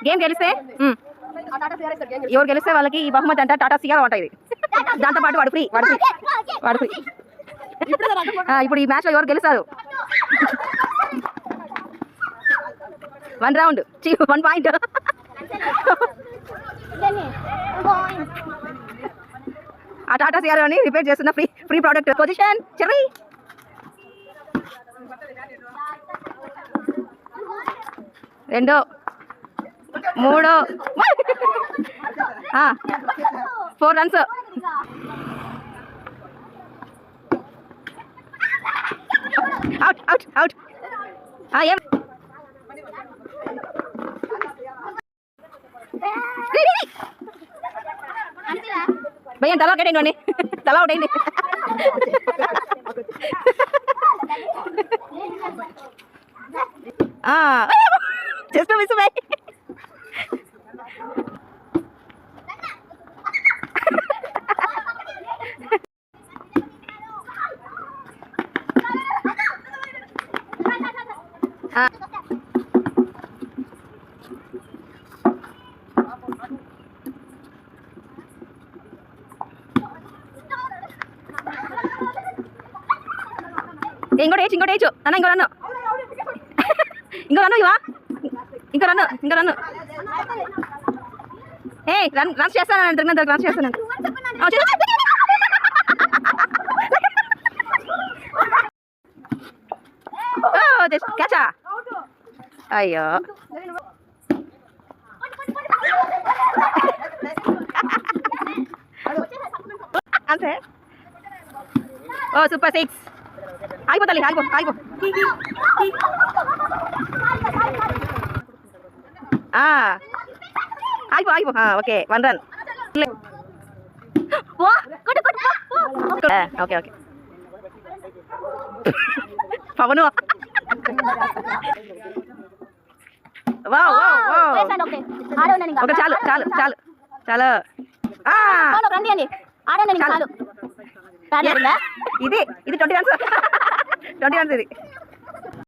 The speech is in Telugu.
గేమ్ గెలిస్తే ఎవరు గెలిస్తే వాళ్ళకి ఈ బహుమతి అంట టాటా సిఆర్ ఉంటాయి. దాంతో పాటు వాడు ఫ్రీ. ఇప్పుడు ఈ మ్యాచ్లో ఎవరు గెలుస్తారు? 1 రౌండ్ 1 పాయింట్. ఆ టాటా సిఆర్ అని రిపేర్ చేస్తున్న free product. Position cherry. 2 3 4 runs. Out. ఏం భయ్య తలా ఒకటి అయింది. తలా ఒకటి అయింది. జస్ట్ మిస్ భయ్. ఇంకోటి వేయచ్చు అన్న. ఇంకో రన్ను ఇవా. ఇంకో రన్ను. ఏ రన్స్ చేస్తాను. రన్స్ చేస్తాను. క్యాచా. అయ్యో అంతే. సూపర్ 6. ఆగిపోతాలి. ఆగిపో. Okay 1 run. ఓకే పవను. చాలు. ఇది 20 రన్స్. 20 రన్స్ ఇది.